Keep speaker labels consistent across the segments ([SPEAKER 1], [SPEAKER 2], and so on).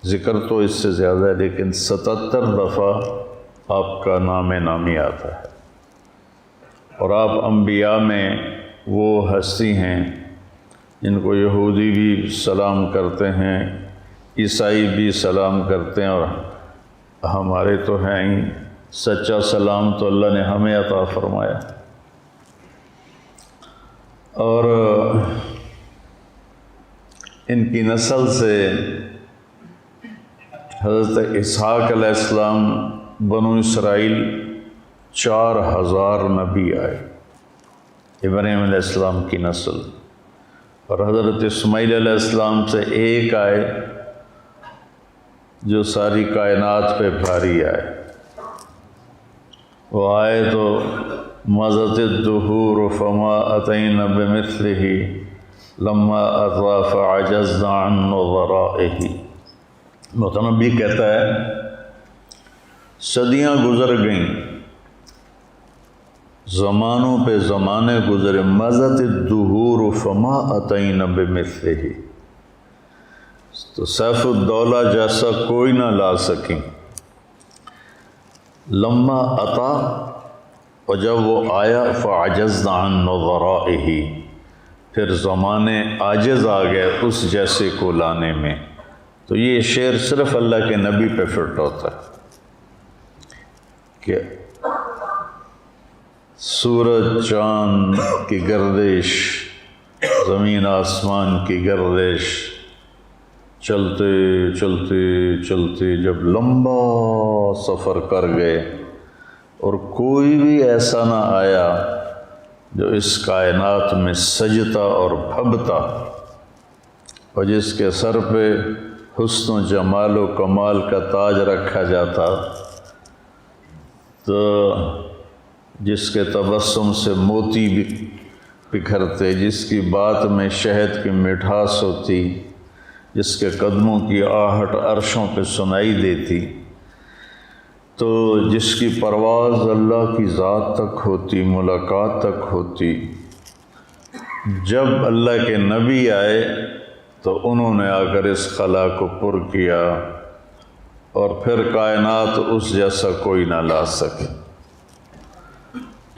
[SPEAKER 1] ذکر تو اس سے زیادہ ہے، لیکن 77 دفعہ آپ کا نام نامی آتا ہے، اور آپ انبیاء میں وہ ہستی ہیں جن کو یہودی بھی سلام کرتے ہیں، عیسائی بھی سلام کرتے ہیں، اور ہمارے تو ہیں ہی سچا سلام تو اللہ نے ہمیں عطا فرمایا۔ اور ان کی نسل سے حضرت اسحاق علیہ السلام بنو اسرائیل 4000 نبی آئے، ابراہیم علیہ السلام کی نسل، اور حضرت اسماعیل علیہ السلام سے ایک آئے جو ساری کائنات پہ بھاری آئے۔ وہ آئے تو مضت الدہور فما اتینا بمثلہ لما اطوا فعجزنا عن نظرائہ۔ متنبی کہتا ہے صدیاں گزر گئیں، زمانوں پہ زمانے گزرے، مضت الدہور فما اتینا بمثلہ، تو سیف الدولہ جیسا کوئی نہ لا سکیں۔ لما اتا، اور جب وہ آیا، فعجزنا عن نظرائہ، پھر زمانے عاجز آ گئے اس جیسے کو لانے میں۔ تو یہ شعر صرف اللہ کے نبی پہ فٹ ہوتا ہے کہ سورج چاند کی گردش، زمین آسمان کی گردش، چلتے چلتے چلتے جب لمبا سفر کر گئے، اور کوئی بھی ایسا نہ آیا جو اس کائنات میں سجتا اور بھبتا، اور جس کے سر پہ حسن و جمال و کمال کا تاج رکھا جاتا، تو جس کے تبسم سے موتی بھی بکھرتے، جس کی بات میں شہد کی مٹھاس ہوتی، جس کے قدموں کی آہٹ عرشوں پہ سنائی دیتی، تو جس کی پرواز اللہ کی ذات تک ہوتی، ملاقات تک ہوتی، جب اللہ کے نبی آئے تو انہوں نے آ کر اس خلا کو پر کیا، اور پھر کائنات اس جیسا کوئی نہ لا سکے۔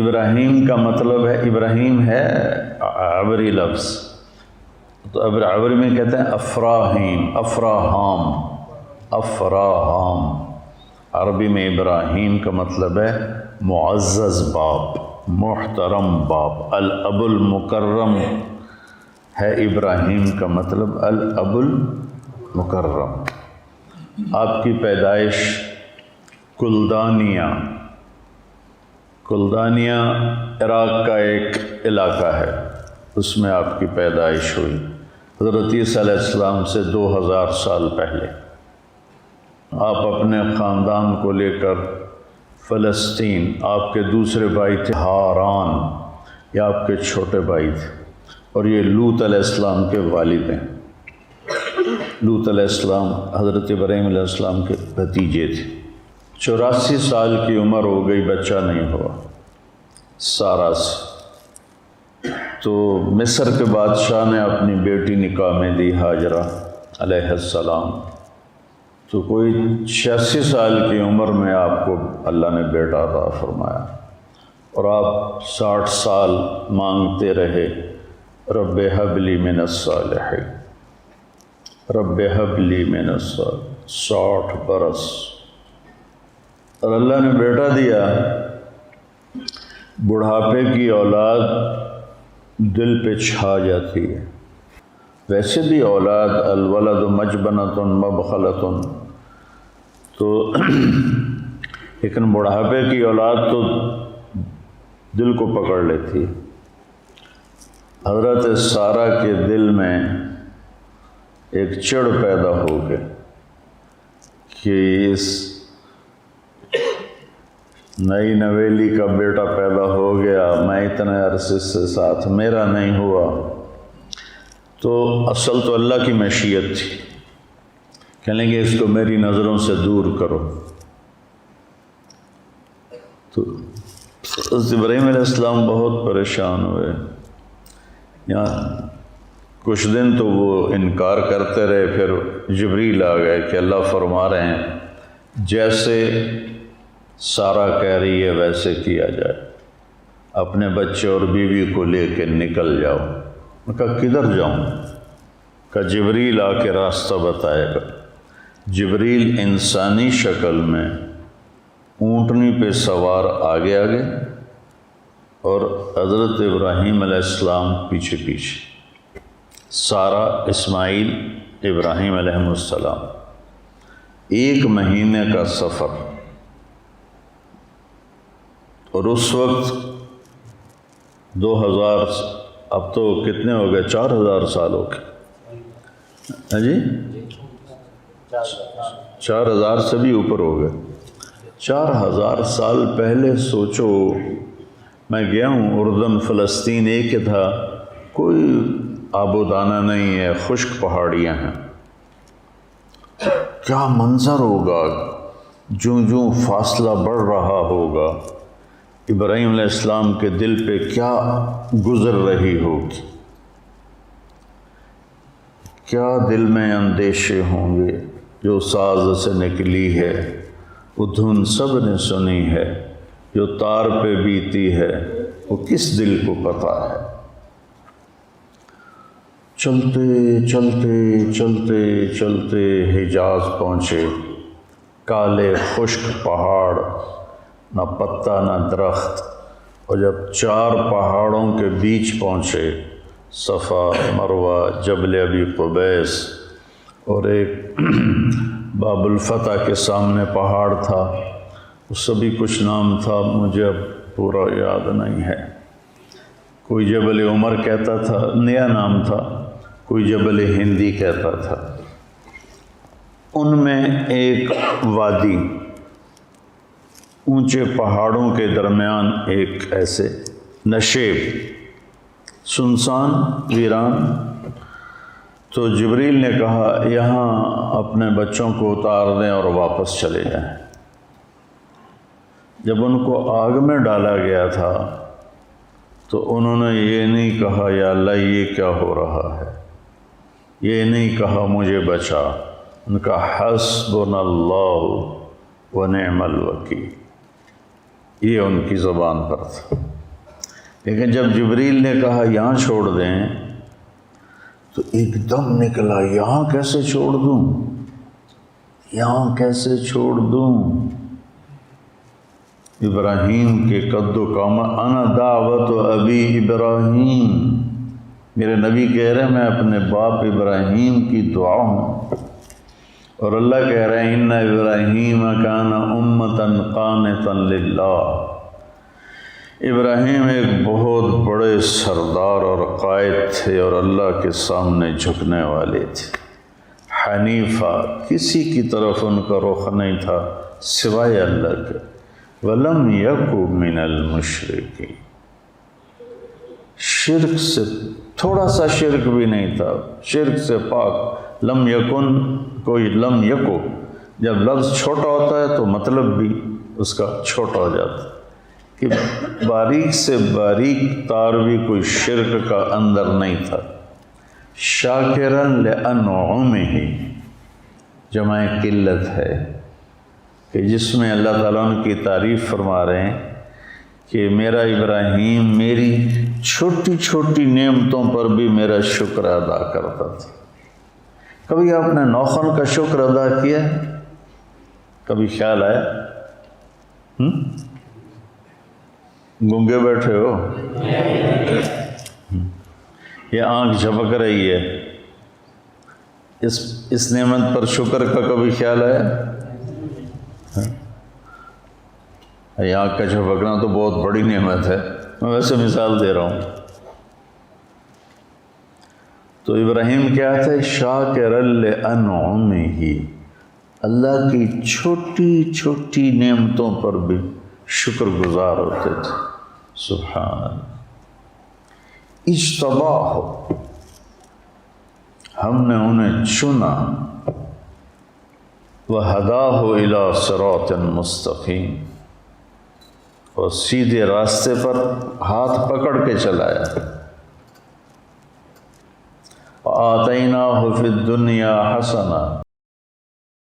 [SPEAKER 1] ابراہیم کا مطلب ہے، ابراہیم ہے عبری لفظ، تو عبری میں کہتے ہیں افراہیم، افراہام، افراہام۔ عربی میں ابراہیم کا مطلب ہے معزز باپ، محترم باپ، الاب المکرم ہے ابراہیم کا مطلب، الاب المکرم۔ آپ کی پیدائش کلدانیہ، کلدانیہ عراق کا ایک علاقہ ہے، اس میں آپ کی پیدائش ہوئی، حضرت عیسیٰ علیہ السلام سے 2000 سال پہلے۔ آپ اپنے خاندان کو لے کر فلسطین، آپ کے دوسرے بھائی تھے ہاران، یہ آپ کے چھوٹے بھائی تھے، اور یہ لوط علیہ السلام کے والد ہیں۔ لوط علیہ السلام حضرت ابراہیم علیہ السلام کے بھتیجے تھے۔ 84 سال کی عمر ہو گئی، بچہ نہیں ہوا سارا سے، تو مصر کے بادشاہ نے اپنی بیٹی نکاح میں دی، ہاجرہ علیہ السلام، تو کوئی 86 سال کی عمر میں آپ کو اللہ نے بیٹا عطا فرمایا، اور آپ 60 سال مانگتے رہے، رب ہب لی من الصالحین، رب ہب لی من الصالحین، 60 برس، اور اللہ نے بیٹا دیا۔ بڑھاپے کی اولاد دل پہ چھا جاتی ہے، ویسے بھی اولاد الولد مجبنۃ مبخلۃ، تو لیکن بڑھاپے کی اولاد تو دل کو پکڑ لیتی۔ حضرت سارہ کے دل میں ایک چڑ پیدا ہو گئی کہ اس نئی نویلی کا بیٹا پیدا ہو گیا، میں اتنے عرصے سے ساتھ میرا نہیں ہوا، تو اصل تو اللہ کی مشیت تھی، کہنے لگے اس کو میری نظروں سے دور کرو۔ تو حضرت ابراہیم علیہ السلام بہت پریشان ہوئے، یہاں کچھ دن تو وہ انکار کرتے رہے، پھر جبریل آ گئے کہ اللہ فرما رہے ہیں جیسے سارا کہہ رہی ہے ویسے کیا جائے، اپنے بچے اور بیوی کو لے کے نکل جاؤ۔ میں کہا کدھر جاؤں؟ کہ جبریل آ کے راستہ بتائے گا۔ جبریل انسانی شکل میں اونٹنی پہ سوار آگے آگے اور حضرت ابراہیم علیہ السلام پیچھے پیچھے، سارا، اسماعیل، ابراہیم علیہ السلام، 1 مہینے کا سفر۔ اور اس وقت 2000، اب تو کتنے ہو گئے، 4000 سال ہو گئے، ہاں جی 4000 سے بھی اوپر ہو گئے۔ 4000 سال پہلے سوچو، میں گیا ہوں اردن، فلسطین ایک ہی تھا، کوئی آب و دانہ نہیں ہے، خشک پہاڑیاں ہیں۔ کیا منظر ہوگا، جوں جوں فاصلہ بڑھ رہا ہوگا، ابراہیم علیہ السلام کے دل پہ کیا گزر رہی ہوگی، کیا دل میں اندیشے ہوں گے۔ جو ساز سے نکلی ہے وہ دھن سب نے سنی ہے، جو تار پہ بیتی ہے وہ کس دل کو پتہ ہے۔ چلتے چلتے چلتے چلتے حجاز پہنچے، کالے خشک پہاڑ، نہ پتا نہ درخت، اور جب 4 پہاڑوں کے بیچ پہنچے، صفا، مروہ، جبل ابی قبیس، اور ایک باب الفتح کے سامنے پہاڑ تھا، اس سے بھی کچھ نام تھا، مجھے اب پورا یاد نہیں ہے۔ کوئی جبل عمر کہتا تھا، نیا نام تھا، کوئی جبل ہندی کہتا تھا۔ ان میں ایک وادی، اونچے پہاڑوں کے درمیان ایک ایسے نشیب، سنسان، ویران۔ تو جبریل نے کہا یہاں اپنے بچوں کو اتار دیں اور واپس چلے جائیں۔ جب ان کو آگ میں ڈالا گیا تھا تو انہوں نے یہ نہیں کہا یا اللہ یہ کیا ہو رہا ہے، یہ نہیں کہا مجھے بچا، ان کا حسبنا اللہ ونعم الوکیل، یہ ان کی زبان پر تھا۔ لیکن جب جبریل نے کہا یہاں چھوڑ دیں تو ایک دم نکلا، یہاں کیسے چھوڑ دوں، یہاں کیسے چھوڑ دوں؟ ابراہیم کے قد و قامت، انا دعوت ابی ابراہیم، میرے نبی کہہ رہے ہیں میں اپنے باپ ابراہیم کی دعا ہوں، اور اللہ کہہ رہے ہیں ان ابراہیم کان امتا قانتا للہ، ابراہیم ایک بہت بڑے سردار اور قائد تھے اور اللہ کے سامنے جھکنے والے تھے، حنیفہ، کسی کی طرف ان کا رخ نہیں تھا سوائے اللہ کے، وَلَمْ يَكُ مِنَ الْمُشْرِكِينَ، شرک سے تھوڑا سا شرک بھی نہیں تھا، شرک سے پاک۔ لم یکن، کوئی لم یکو، جب لفظ چھوٹا ہوتا ہے تو مطلب بھی اس کا چھوٹا ہو جاتا ہے، کہ باریک سے باریک تار بھی کوئی شرک کا اندر نہیں تھا۔ شاکرن لانعمہ، جمع قلت ہے کہ جس میں اللہ تعالیٰ ان کی تعریف فرما رہے ہیں کہ میرا ابراہیم میری چھوٹی چھوٹی نعمتوں پر بھی میرا شکر ادا کرتا تھا۔ کبھی آپ نے نوخن کا شکر ادا کیا ہے؟ کبھی خیال آیا؟ گنگے بیٹھے ہو؟ یہ آنکھ جھپک رہی ہے، اس نعمت پر شکر کا کبھی خیال آیا؟ یہ آنکھ کا جھپکنا تو بہت بڑی نعمت ہے، میں ویسے مثال دے رہا ہوں۔ تو ابراہیم کیا تھے؟ شاکر لانعمہ، اللہ کی چھوٹی چھوٹی نعمتوں پر بھی شکر گزار ہوتے تھے۔ سبحان، اجتباہ، ہم نے انہیں چنا، وہداہ الی صراط مستقیم، اور سیدھے راستے پر ہاتھ پکڑ کے چلایا۔ آتیناہ فی الدنیا حسنہ